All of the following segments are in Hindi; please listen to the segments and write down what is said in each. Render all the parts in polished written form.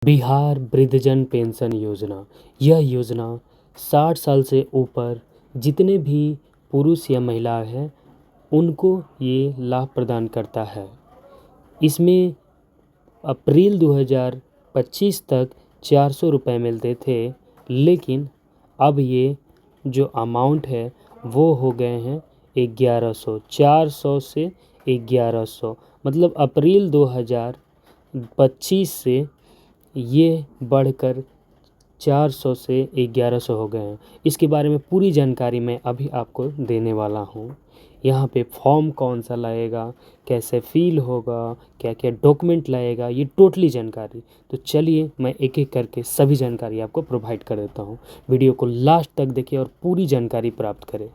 बिहार वृद्धजन पेंशन योजना। यह योजना 60 साल से ऊपर जितने भी पुरुष या महिला हैं उनको ये लाभ प्रदान करता है। इसमें अप्रैल 2025 तक 400 रुपये मिलते थे, लेकिन अब ये जो अमाउंट है वो हो गए हैं 1100। 400 से 1100, मतलब अप्रैल 2025 से ये बढ़कर 400 से 1100 हो गए हैं। इसके बारे में पूरी जानकारी मैं अभी आपको देने वाला हूँ। यहाँ पे फॉर्म कौन सा लगेगा, कैसे फिल होगा, क्या क्या डॉक्यूमेंट लगेगा, ये टोटली जानकारी। तो चलिए मैं एक एक करके सभी जानकारी आपको प्रोवाइड कर देता हूँ। वीडियो को लास्ट तक देखिए और पूरी जानकारी प्राप्त करें।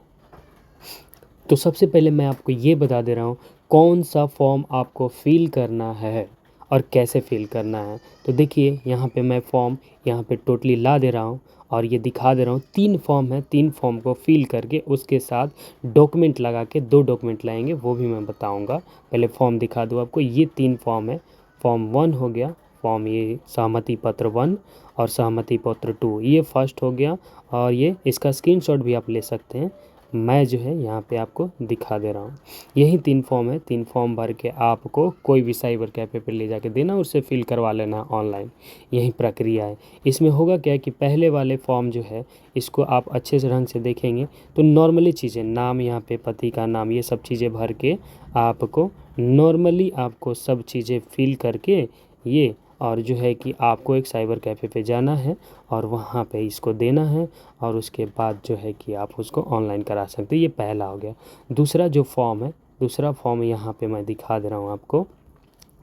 तो सबसे पहले मैं आपको ये बता दे रहा हूँ कौन सा फॉर्म आपको फिल करना है और कैसे फिल करना है। तो देखिए यहाँ पे मैं फॉर्म यहाँ पे टोटली ला दे रहा हूँ और ये दिखा दे रहा हूँ। 3 फॉर्म है, 3 फॉर्म को फिल करके उसके साथ डॉक्यूमेंट लगा के 2 डॉक्यूमेंट लाएंगे, वो भी मैं बताऊँगा। पहले फॉर्म दिखा दूँ आपको। ये 3 फॉर्म है। फॉर्म 1 हो गया, फॉर्म ये सहमति पत्र 1 और सहमति पत्र 2, ये फर्स्ट हो गया। और ये इसका स्क्रीनशॉट भी आप ले सकते हैं, मैं जो है यहाँ पे आपको दिखा दे रहा हूँ। यही 3 फॉर्म है। 3 फॉर्म भर के आपको कोई भी साइबर कैफ़े पे ले जाके देना, उससे फिल करवा लेना ऑनलाइन। यही प्रक्रिया है। इसमें होगा क्या कि पहले वाले फॉर्म जो है इसको आप अच्छे से ढंग से देखेंगे तो नॉर्मली चीज़ें, नाम यहाँ पे पति का नाम, ये सब चीज़ें भर के आपको नॉर्मली आपको सब चीज़ें फिल करके ये, और जो है कि आपको एक साइबर कैफ़े पे जाना है और वहाँ पे इसको देना है और उसके बाद जो है कि आप उसको ऑनलाइन करा सकते हैं। ये पहला हो गया। दूसरा जो फॉर्म है, दूसरा फॉर्म यहाँ पे मैं दिखा दे रहा हूँ आपको।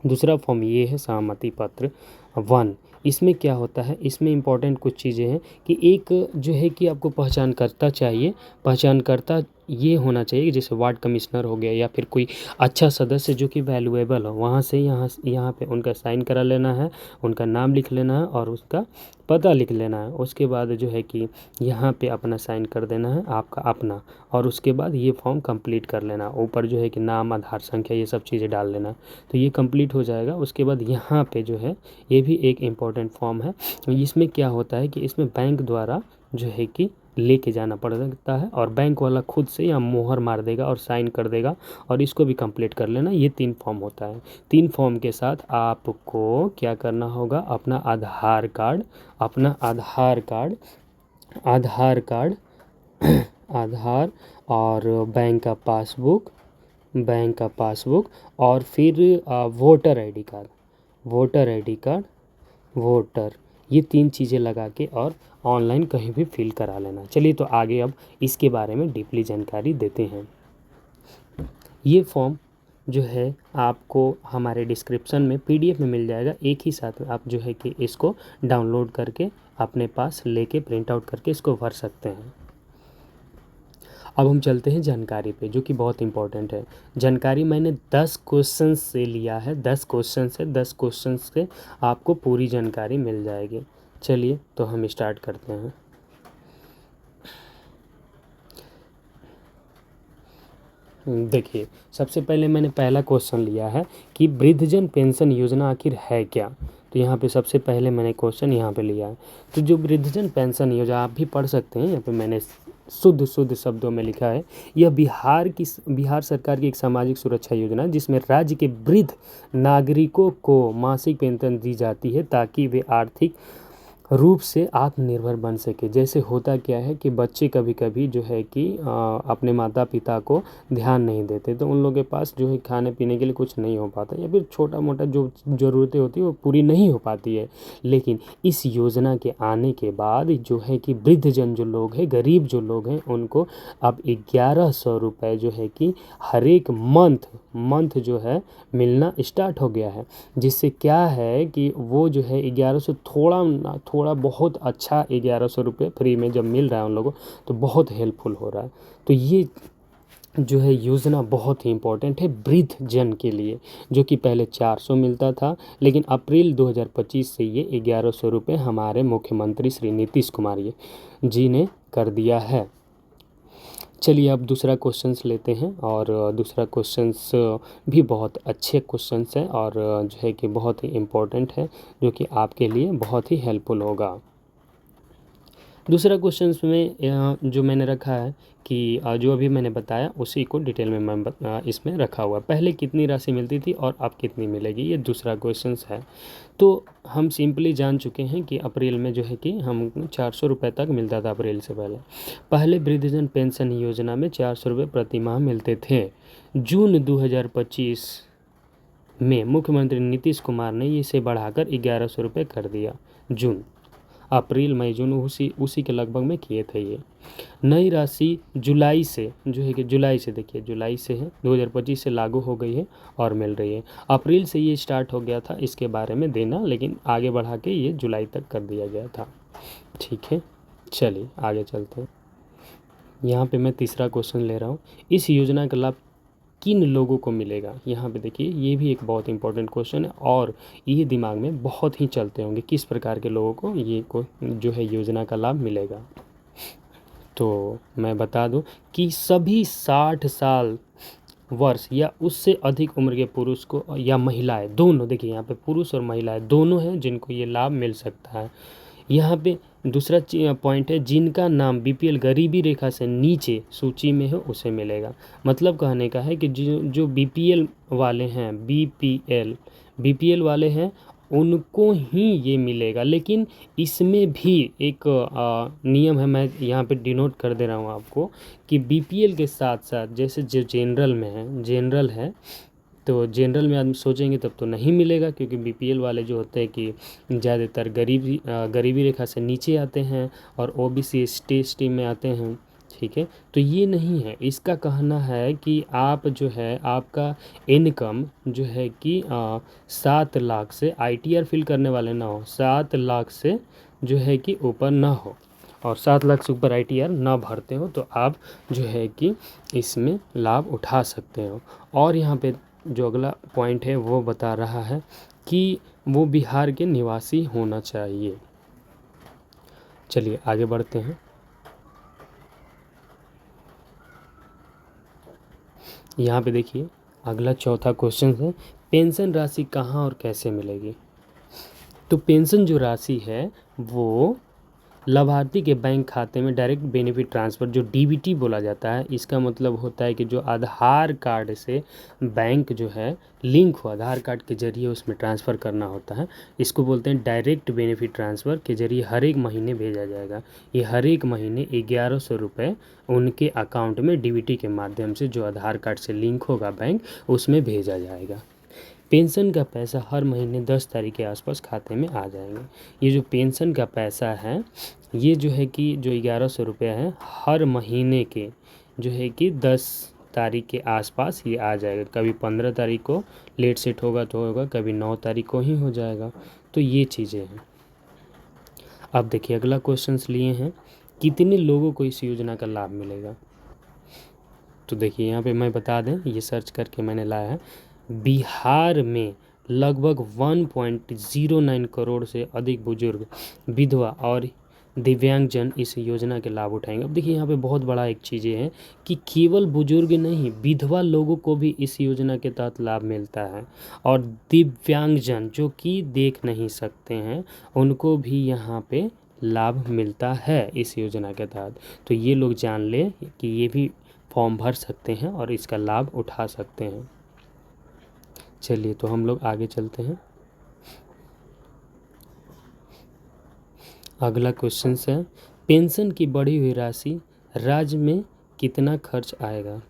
दूसरा फॉर्म ये है सहमति पत्र 1। इसमें क्या होता है, इसमें इम्पॉर्टेंट कुछ चीज़ें हैं कि एक जो है कि आपको पहचानकर्ता चाहिए। पहचानकर्ता ये होना चाहिए कि जैसे वार्ड कमिश्नर हो गया या फिर कोई अच्छा सदस्य जो कि वैल्यूएबल हो, वहाँ से यहाँ पे उनका साइन करा लेना है, उनका नाम लिख लेना है और उसका पता लिख लेना है। उसके बाद जो है कि यहाँ पे अपना साइन कर देना है आपका अपना, और उसके बाद ये फॉर्म कंप्लीट कर लेना। ऊपर जो है कि नाम, आधार संख्या, ये सब चीज़ें डाल लेना। तो ये कंप्लीट हो जाएगा। उसके बाद यहाँ पे जो है ये भी एक इम्पॉर्टेंट फॉर्म है। इसमें क्या होता है कि इसमें बैंक द्वारा जो है कि लेके जाना पड़ सकता है और बैंक वाला खुद से या मोहर मार देगा और साइन कर देगा, और इसको भी कंप्लीट कर लेना। ये 3 फॉर्म होता है। 3 फॉर्म के साथ आपको क्या करना होगा, अपना आधार कार्ड, अपना आधार कार्ड, आधार कार्ड आधार और बैंक का पासबुक, बैंक का पासबुक, और फिर voter ID card, voter ID card, voter, ये 3 चीज़ें लगा के और ऑनलाइन कहीं भी फिल करा लेना। चलिए तो आगे अब इसके बारे में डीपली जानकारी देते हैं। ये फॉर्म जो है आपको हमारे डिस्क्रिप्शन में पीडीएफ में मिल जाएगा। एक ही साथ में आप जो है कि इसको डाउनलोड करके अपने पास लेके प्रिंट आउट करके इसको भर सकते हैं। अब हम चलते हैं जानकारी पे, जो कि बहुत इंपॉर्टेंट है। जानकारी मैंने 10 क्वेश्चन से लिया है। 10 क्वेश्चन से 10 क्वेश्चन से आपको पूरी जानकारी मिल जाएगी। चलिए तो हम स्टार्ट करते हैं। देखिए, सबसे पहले मैंने पहला क्वेश्चन लिया है कि वृद्धजन पेंशन योजना आखिर है क्या। तो यहाँ पे सबसे पहले मैंने क्वेश्चन यहाँ पे लिया है। तो जो वृद्धजन पेंशन योजना आप भी पढ़ सकते हैं, यहाँ पे मैंने शुद्ध शब्दों में लिखा है। यह बिहार सरकार की एक सामाजिक सुरक्षा योजना है जिसमें राज्य के वृद्ध नागरिकों को मासिक पेंशन दी जाती है ताकि वे आर्थिक रूप से आत्मनिर्भर बन सके। जैसे होता क्या है कि बच्चे कभी कभी जो है कि अपने माता पिता को ध्यान नहीं देते, तो उन लोगों के पास जो है खाने पीने के लिए कुछ नहीं हो पाता, या फिर छोटा मोटा जो ज़रूरतें होती है वो पूरी नहीं हो पाती है। लेकिन इस योजना के आने के बाद जो है कि वृद्धजन जो लोग हैं, गरीब जो लोग हैं, उनको अब 1100 रुपये जो है कि हर एक मंथ जो है मिलना स्टार्ट हो गया है। जिससे क्या है कि वो जो है 1100 थोड़ा बहुत अच्छा 1100 रुपये फ्री में जब मिल रहा है उन लोगों, तो बहुत हेल्पफुल हो रहा है। तो ये जो है योजना बहुत ही इम्पोर्टेंट है वृद्ध जन के लिए, जो कि पहले 400 मिलता था, लेकिन अप्रैल 2025 से ये 1100 रुपये हमारे मुख्यमंत्री श्री नीतीश कुमार जी ने कर दिया है। चलिए अब दूसरा क्वेश्चंस लेते हैं, और दूसरा क्वेश्चंस भी बहुत अच्छे क्वेश्चंस हैं, और जो है कि बहुत ही इम्पोर्टेंट है, जो कि आपके लिए बहुत ही हेल्पफुल होगा। दूसरा क्वेश्चंस में जो मैंने रखा है कि जो अभी मैंने बताया उसी को डिटेल में मैं इसमें रखा हुआ है। पहले कितनी राशि मिलती थी और अब कितनी मिलेगी, ये दूसरा क्वेश्चंस है। तो हम सिंपली जान चुके हैं कि अप्रैल में जो है कि हम 400 रुपये तक मिलता था अप्रैल से पहले। पहले वृद्धजन पेंशन योजना में 400 रुपये प्रति माह मिलते थे। जून 2025 में मुख्यमंत्री नीतीश कुमार ने इसे बढ़ाकर 1100 रुपये कर दिया। जून, अप्रैल, मई, जून उसी के लगभग में किए थे ये। नई राशि जुलाई से जो है कि जुलाई से देखिए, जुलाई से है 2025 से लागू हो गई है और मिल रही है। अप्रैल से ये स्टार्ट हो गया था इसके बारे में देना, लेकिन आगे बढ़ा के ये जुलाई तक कर दिया गया था। ठीक है, चलिए आगे चलते हैं। यहाँ पे मैं तीसरा क्वेश्चन ले रहा हूँ। इस योजना का लाभ किन लोगों को मिलेगा? यहाँ पे देखिए, ये भी एक बहुत इंपॉर्टेंट क्वेश्चन है और ये दिमाग में बहुत ही चलते होंगे, किस प्रकार के लोगों को ये जो है योजना का लाभ मिलेगा। तो मैं बता दूं कि सभी 60 साल वर्ष या उससे अधिक उम्र के पुरुष को या महिलाएं, दोनों, देखिए यहाँ पे पुरुष और महिलाएं दोनों हैं जिनको ये लाभ मिल सकता है। यहाँ पे दूसरा पॉइंट है, जिनका नाम बीपीएल गरीबी रेखा से नीचे सूची में है उसे मिलेगा। मतलब कहने का है कि जो बीपीएल वाले हैं, बीपीएल वाले हैं उनको ही ये मिलेगा। लेकिन इसमें भी एक नियम है, मैं यहाँ पे डिनोट कर दे रहा हूँ आपको, कि बीपीएल के साथ साथ जैसे जो जनरल है, तो जनरल में आदमी सोचेंगे तब तो नहीं मिलेगा, क्योंकि बीपीएल वाले जो होते हैं कि ज़्यादातर गरीबी रेखा से नीचे आते हैं और ओबीसी एसटी में आते हैं। ठीक है, तो ये नहीं है। इसका कहना है कि आप जो है, आपका इनकम जो है कि 7 लाख से, आईटीआर फिल करने वाले ना हो, 7 लाख से जो है कि ऊपर ना हो, और 7 लाख से ऊपर आईटीआर ना भरते हो, तो आप जो है कि इसमें लाभ उठा सकते हो। और यहाँ पे जो अगला पॉइंट है वो बता रहा है कि वो बिहार के निवासी होना चाहिए। चलिए आगे बढ़ते हैं। यहाँ पे देखिए, अगला चौथा क्वेश्चन है, पेंशन राशि कहाँ और कैसे मिलेगी? तो पेंशन जो राशि है वो लाभार्थी के बैंक खाते में डायरेक्ट बेनिफिट ट्रांसफ़र, जो डीबीटी बोला जाता है, इसका मतलब होता है कि जो आधार कार्ड से बैंक जो है लिंक हो, आधार कार्ड के जरिए उसमें ट्रांसफ़र करना होता है, इसको बोलते हैं डायरेक्ट बेनिफिट ट्रांसफ़र के जरिए हर एक महीने भेजा जाएगा। ये हर एक महीने 1100 रुपये उनके अकाउंट में डीबीटी के माध्यम से, जो आधार कार्ड से लिंक होगा बैंक, उसमें भेजा जाएगा। पेंशन का पैसा हर महीने 10 तारीख के आसपास खाते में आ जाएंगे। ये जो पेंशन का पैसा है, ये जो है कि जो 1100 रुपये है, हर महीने के जो है कि 10 तारीख के आसपास ये आ जाएगा। कभी 15 तारीख को लेट सेट होगा तो होगा, कभी 9 तारीख को ही हो जाएगा। तो ये चीज़ें हैं। अब देखिए अगला क्वेश्चंस लिए हैं, कितने लोगों को इस योजना का लाभ मिलेगा? तो देखिए यहाँ पे मैं बता दें, ये सर्च करके मैंने लाया है, बिहार में लगभग 1.09 करोड़ से अधिक बुजुर्ग, विधवा और दिव्यांगजन इस योजना के लाभ उठाएंगे। अब देखिए यहाँ पे बहुत बड़ा एक चीज़ है कि केवल बुजुर्ग नहीं, विधवा लोगों को भी इस योजना के तहत लाभ मिलता है, और दिव्यांगजन जो कि देख नहीं सकते हैं उनको भी यहाँ पे लाभ मिलता है इस योजना के तहत। तो ये लोग जान लें कि ये भी फॉर्म भर सकते हैं और इसका लाभ उठा सकते हैं। चलिए तो हम लोग आगे चलते हैं। अगला क्वेश्चन है, पेंशन की बढ़ी हुई राशि राज्य में कितना खर्च आएगा?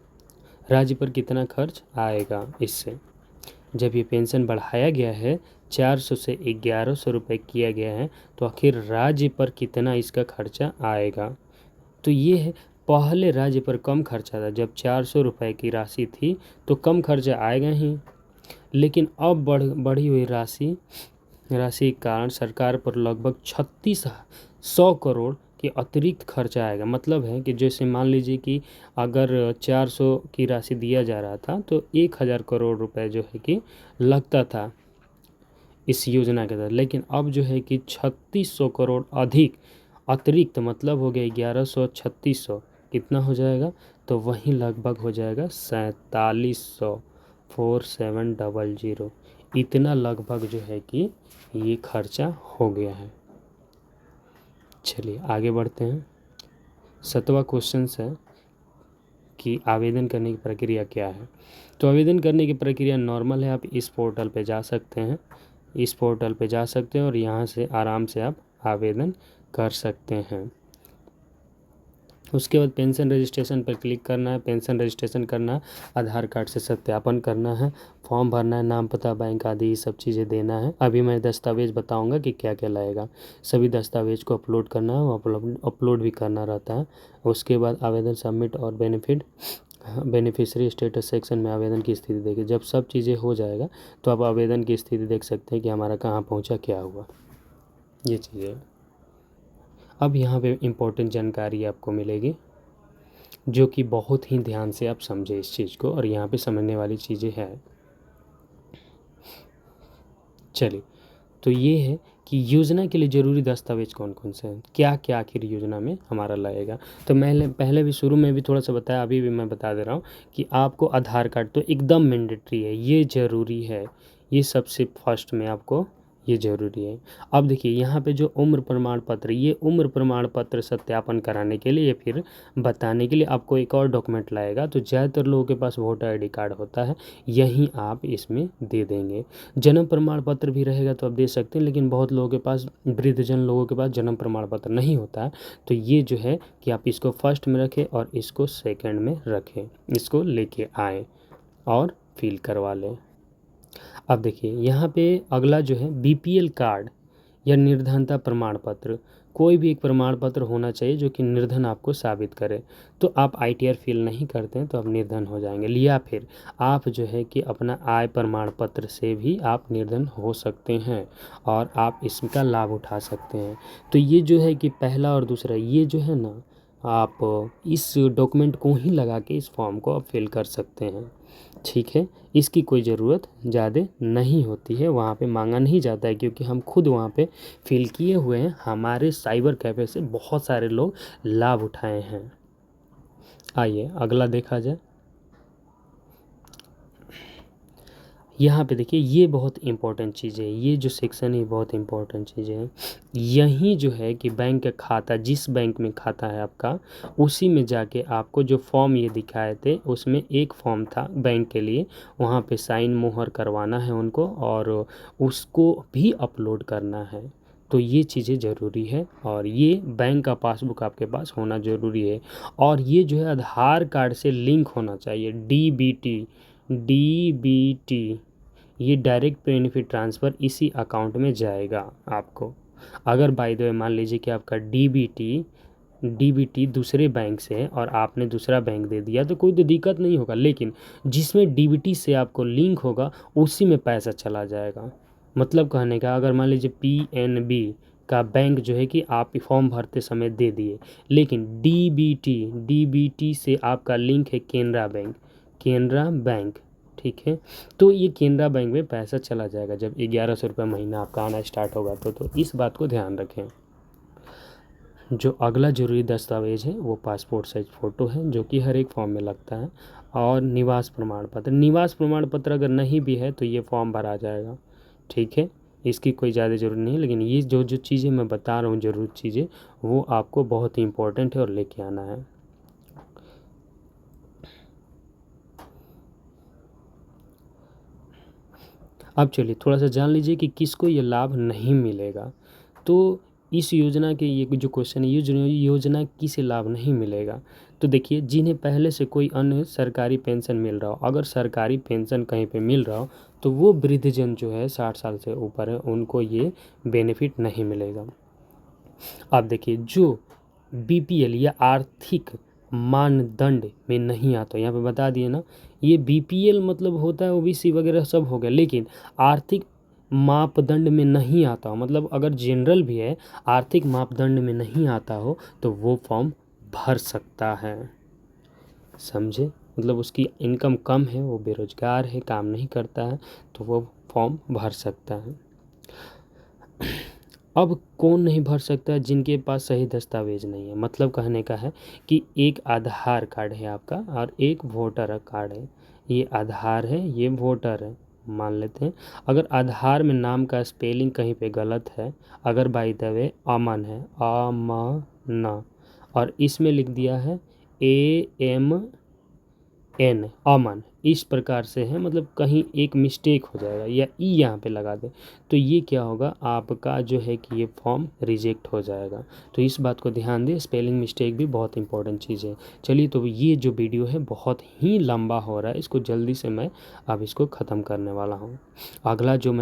राज्य पर कितना खर्च आएगा इससे? जब ये पेंशन बढ़ाया गया है, 400 से 1100 रुपये किया गया है, तो आखिर राज्य पर कितना इसका खर्चा आएगा? तो ये है, पहले राज्य पर कम खर्चा था, जब 400 रुपये की राशि थी तो कम खर्चा आएगा ही, लेकिन अब बढ़ी हुई राशि के कारण सरकार पर लगभग 3600 करोड़ के अतिरिक्त खर्चा आएगा। मतलब है कि जैसे मान लीजिए कि अगर 400 की राशि दिया जा रहा था तो 1000 करोड़ रुपए जो है कि लगता था इस योजना के तहत, लेकिन अब जो है कि 3600 करोड़ अधिक अतिरिक्त, मतलब हो गया 1100 3600, कितना हो जाएगा? तो वहीं लगभग हो जाएगा 4700, 4700, इतना लगभग जो है कि ये खर्चा हो गया है। चलिए आगे बढ़ते हैं। 7वां क्वेश्चन है कि आवेदन करने की प्रक्रिया क्या है। तो आवेदन करने की प्रक्रिया नॉर्मल है, आप इस पोर्टल पे जा सकते हैं, इस पोर्टल पे जा सकते हैं और यहाँ से आराम से आप आवेदन कर सकते हैं। उसके बाद पेंशन रजिस्ट्रेशन पर क्लिक करना है। पेंशन रजिस्ट्रेशन करना है, आधार कार्ड से सत्यापन करना है, फॉर्म भरना है, नाम पता बैंक आदि ये सब चीज़ें देना है। अभी मैं दस्तावेज़ बताऊंगा कि क्या क्या लगेगा। सभी दस्तावेज को अपलोड करना है, वो अपलोड भी करना रहता है। उसके बाद आवेदन सबमिट और बेनिफिशियरी स्टेटस सेक्शन में आवेदन की स्थिति देखिए। जब सब चीज़ें हो जाएगा तो आप आवेदन की स्थिति देख सकते हैं कि हमारा कहाँ पहुँचा, क्या हुआ, ये चीज़ें। अब यहाँ पे इम्पोर्टेंट जानकारी आपको मिलेगी जो कि बहुत ही ध्यान से आप समझे इस चीज़ को, और यहाँ पे समझने वाली चीज़ें हैं। चलिए, तो ये है कि योजना के लिए ज़रूरी दस्तावेज कौन कौन से हैं, क्या क्या आखिर योजना में हमारा लगेगा। तो मैंने पहले भी शुरू में भी थोड़ा सा बताया, अभी भी मैं बता दे रहा हूँ कि आपको आधार कार्ड तो एकदम मैंडेटरी है, ये ज़रूरी है, ये सबसे फर्स्ट में आपको ये ज़रूरी है। अब देखिए यहाँ पे जो उम्र प्रमाण पत्र, ये उम्र प्रमाण पत्र सत्यापन कराने के लिए, फिर बताने के लिए आपको एक और डॉक्यूमेंट लाएगा। तो ज़्यादातर लोगों के पास वोटर आईडी कार्ड होता है, यहीं आप इसमें दे देंगे। जन्म प्रमाण पत्र भी रहेगा तो आप दे सकते हैं, लेकिन बहुत लोगों के पास, वृद्धजन लोगों के पास जन्म प्रमाण पत्र नहीं होता है, तो ये जो है कि आप इसको फर्स्ट में रखें और इसको सेकंड में रखें, इसको लेके आएँ और फिल करवा लें। अब देखिए यहाँ पे अगला जो है बीपीएल कार्ड या निर्धनता प्रमाण पत्र, कोई भी एक प्रमाण पत्र होना चाहिए जो कि निर्धन आपको साबित करे। तो आप आईटीआर फिल नहीं करते हैं तो आप निर्धन हो जाएंगे, या फिर आप जो है कि अपना आय प्रमाण पत्र से भी आप निर्धन हो सकते हैं और आप इसका लाभ उठा सकते हैं। तो ये जो है कि पहला और दूसरा, ये जो है ना, आप इस डॉक्यूमेंट को ही लगा के इस फॉर्म को आप फिल कर सकते हैं, ठीक है। इसकी कोई ज़रूरत ज़्यादा नहीं होती है, वहाँ पे मांगा नहीं जाता है, क्योंकि हम खुद वहाँ पे फिल किए हुए हैं। हमारे साइबर कैफ़े से बहुत सारे लोग लाभ उठाए हैं। आइए अगला देखा जाए। यहाँ पे देखिए ये बहुत इंपॉर्टेंट चीज़ है, ये जो सेक्शन है बहुत इंपॉर्टेंट चीज़ें हैं। यहीं जो है कि बैंक का खाता, जिस बैंक में खाता है आपका, उसी में जाके आपको जो फॉर्म ये दिखाए थे उसमें एक फॉर्म था बैंक के लिए, वहाँ पे साइन मोहर करवाना है उनको और उसको भी अपलोड करना है। तो ये चीज़ें ज़रूरी है, और ये बैंक का पासबुक आपके पास होना ज़रूरी है। और ये जो है आधार कार्ड से लिंक होना चाहिए, डीबीटी, ये डायरेक्ट बेनिफिट ट्रांसफ़र इसी अकाउंट में जाएगा आपको। अगर बाय द वे मान लीजिए कि आपका डीबीटी दूसरे बैंक से है और आपने दूसरा बैंक दे दिया तो कोई तो दिक्कत नहीं होगा, लेकिन जिसमें डीबीटी से आपको लिंक होगा उसी में पैसा चला जाएगा। मतलब कहने का, अगर मान लीजिए पीएनबी का बैंक जो है कि आप फॉर्म भरते समय दे दिए, लेकिन डीबीटी से आपका लिंक है केनरा बैंक, ठीक है, तो ये केनरा बैंक में पैसा चला जाएगा जब 1100 रुपये महीना आपका आना स्टार्ट होगा। तो इस बात को ध्यान रखें। जो अगला जरूरी दस्तावेज है वो पासपोर्ट साइज फ़ोटो है, जो कि हर एक फॉर्म में लगता है, और निवास प्रमाण पत्र अगर नहीं भी है तो ये फॉर्म भरा जाएगा, ठीक है। इसकी कोई ज़्यादा ज़रूरत नहीं है, लेकिन ये जो जो चीज़ें मैं बता रहा हूँ ज़रूरी चीज़ें, वो आपको बहुत ही इंपॉर्टेंट है और लेके आना है। अब चलिए थोड़ा सा जान लीजिए कि किसको ये लाभ नहीं मिलेगा। तो इस योजना के ये जो क्वेश्चन है, ये योजना किसे लाभ नहीं मिलेगा, तो देखिए जिन्हें पहले से कोई अन्य सरकारी पेंशन मिल रहा हो, अगर सरकारी पेंशन कहीं पे मिल रहा हो तो वो वृद्धजन जो है 60 साल से ऊपर है, उनको ये बेनिफिट नहीं मिलेगा। अब देखिए जो बीपीएल या आर्थिक मानदंड में नहीं आता, यहाँ पे बता दिए ना, ये बीपीएल मतलब होता है ओबीसी वगैरह सब हो गया, लेकिन आर्थिक मापदंड में नहीं आता हो, मतलब अगर जनरल भी है, आर्थिक मापदंड में नहीं आता हो तो वो फॉर्म भर सकता है, समझे। मतलब उसकी इनकम कम है, वो बेरोजगार है, काम नहीं करता है, तो वो फॉर्म भर सकता है। अब कौन नहीं भर सकता है? जिनके पास सही दस्तावेज नहीं है। मतलब कहने का है कि एक आधार कार्ड है आपका और एक वोटर कार्ड है। ये आधार है, ये वोटर है, मान लेते हैं। अगर आधार में नाम का स्पेलिंग कहीं पे गलत है, अगर बाय द वे अमन है, अमन, और इसमें लिख दिया है AMN, अमन, इस प्रकार से है, मतलब कहीं एक मिस्टेक हो जाएगा या ई यहाँ पे लगा दे, तो ये क्या होगा, आपका जो है कि ये फॉर्म रिजेक्ट हो जाएगा। तो इस बात को ध्यान दें, स्पेलिंग मिस्टेक भी बहुत इंपॉर्टेंट चीज़ है। चलिए, तो ये जो वीडियो है बहुत ही लंबा हो रहा है, इसको जल्दी से मैं अब इसको ख़त्म करने वाला हूँ। अगला जो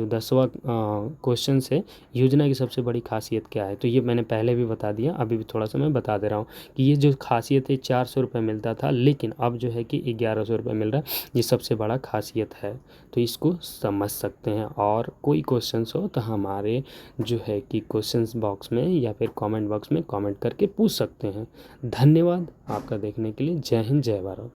10वां क्वेश्चन है, योजना की सबसे बड़ी खासियत क्या है? तो ये मैंने पहले भी बता दिया, अभी भी थोड़ा सा मैं बता दे रहा हूँ कि ये जो खासियत है, 400 रुपये मिलता था, लेकिन अब जो है कि 1100 रुपये मिल रहा है। ये सबसे बड़ा खासियत है, तो इसको समझ सकते हैं। और कोई क्वेश्चंस हो तो हमारे जो है कि क्वेश्चंस बॉक्स में या फिर कमेंट बॉक्स में कमेंट करके पूछ सकते हैं। धन्यवाद आपका देखने के लिए। जय हिंद, जय भारत।